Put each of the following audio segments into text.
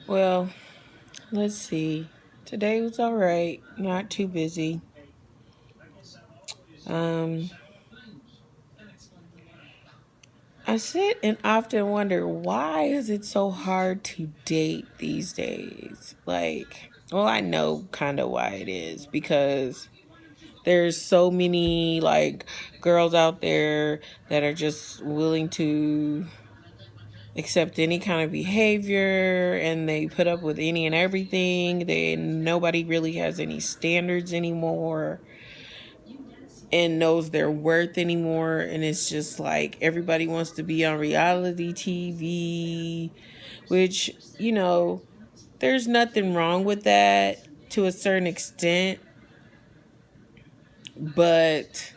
Well, let's see. Today was all right. Not too busy. Um, I sit and often wonder, why is it so hard to date these days? Well, I know kind of why it is, because there's so many girls out there that are just willing to accept any kind of behavior, and they put up with any and everything. Nobody really has any standards anymore and knows their worth anymore, and it's just like everybody wants to be on reality TV, which, there's nothing wrong with that to a certain extent, but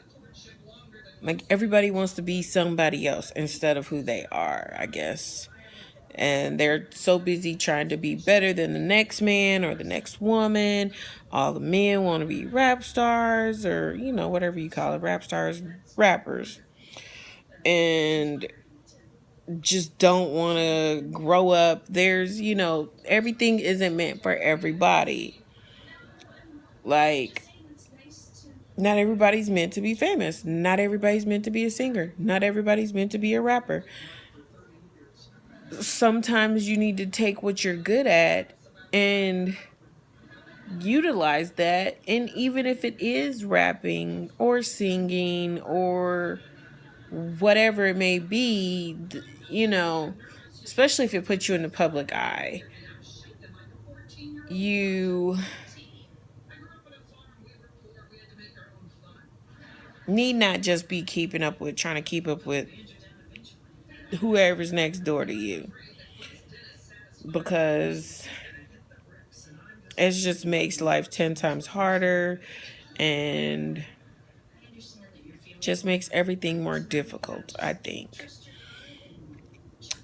everybody wants to be somebody else instead of who they are, I guess. And they're so busy trying to be better than the next man or the next woman. All the men want to be rap stars, or whatever you call it, rap stars, rappers, and just don't want to grow up. Everything isn't meant for everybody. Like, not everybody's meant to be famous. Not everybody's meant to be a singer. Not everybody's meant to be a rapper. Sometimes you need to take what you're good at and utilize that. And even if it is rapping or singing or whatever it may be, especially if it puts you in the public eye, you need not just be trying to keep up with whoever's next door to you, because it just makes life 10 times harder and just makes everything more difficult, I think.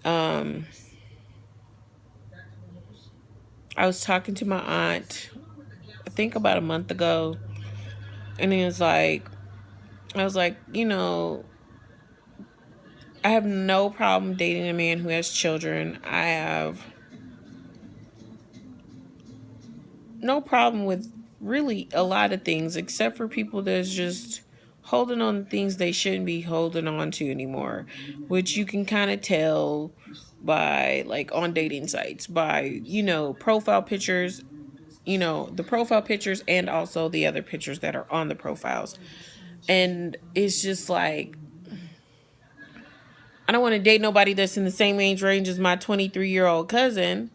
I was talking to my aunt, I think about a month ago, and I was like, I have no problem dating a man who has children. I have no problem with really a lot of things, except for people that's just holding on to things they shouldn't be holding on to anymore, which you can kind of tell by on dating sites, by profile pictures, the profile pictures, and also the other pictures that are on the profiles. And it's just like, I don't want to date nobody that's in the same age range as my 23-year-old cousin.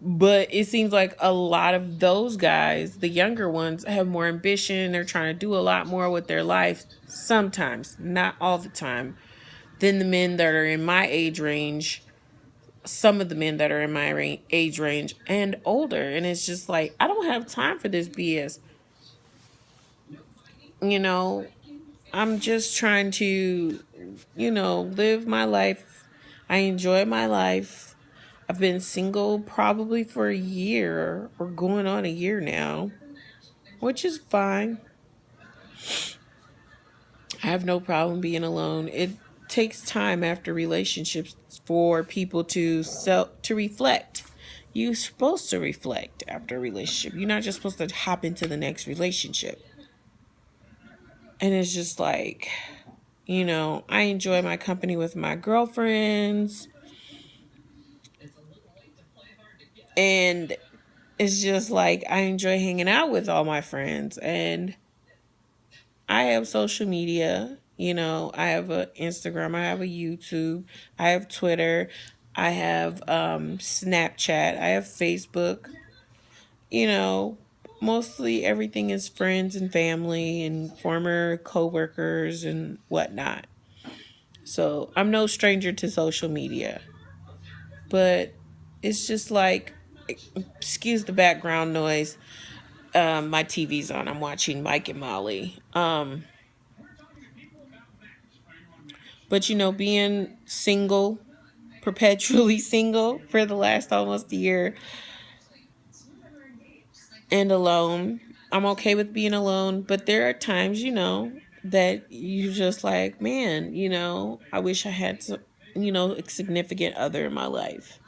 But it seems like a lot of those guys, the younger ones, have more ambition. They're trying to do a lot more with their life, sometimes, not all the time, than the men that are in my age range. Some of the men that are in my age range and older. And it's just like, I don't have time for this BS. I'm just trying to, live my life. I enjoy my life. I've been single probably for a year or going on a year now, which is fine. I have no problem being alone. It takes time after relationships for people to reflect. You're supposed to reflect after a relationship. You're not just supposed to hop into the next relationship. And it's just like, I enjoy my company with my girlfriends. And it's just like, I enjoy hanging out with all my friends. And I have social media. I have a Instagram, I have a YouTube, I have Twitter, I have Snapchat, I have Facebook. You know, Mostly everything is friends and family and former coworkers and whatnot. So I'm no stranger to social media, but it's just like, excuse the background noise. My TV's on. I'm watching Mike and Molly. But being single, perpetually single for the last almost a year, and alone, I'm okay with being alone. But there are times, that you just like, man, I wish I had a significant other in my life.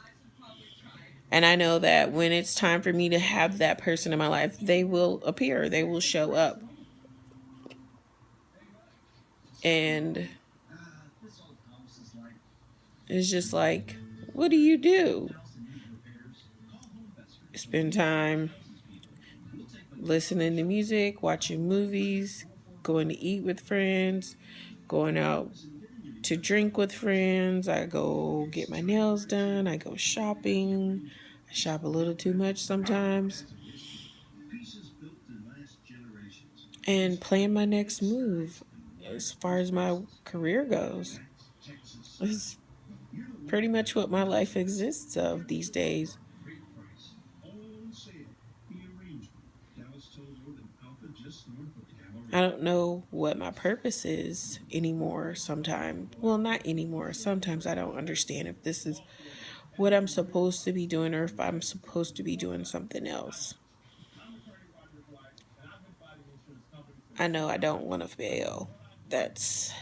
And I know that when it's time for me to have that person in my life, they will appear, they will show up. And it's just like, what do you do? Spend time listening to music, watching movies, going to eat with friends, going out to drink with friends. I go get my nails done. I go shopping. I shop a little too much sometimes. And plan my next move as far as my career goes. This is pretty much what my life exists of these days. I don't know what my purpose is anymore sometimes. Well, not anymore. Sometimes I don't understand if this is what I'm supposed to be doing or if I'm supposed to be doing something else. I know I don't want to fail. That's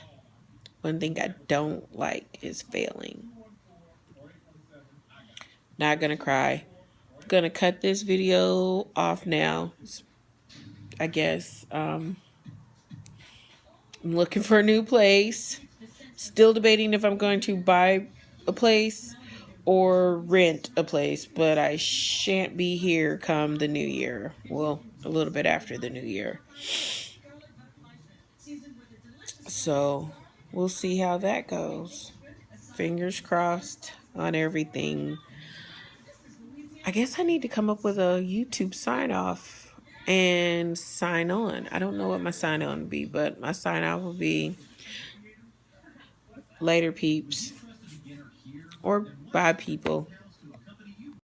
one thing I don't like is failing. Not gonna cry. Gonna cut this video off now. I guess I'm looking for a new place. Still debating if I'm going to buy a place or rent a place, but I shan't be here come the new year. Well, a little bit after the new year. So we'll see how that goes. Fingers crossed on everything. I guess I need to come up with a YouTube sign off and sign on. I don't know what my sign on will be, but my sign off will be later peeps or bye people.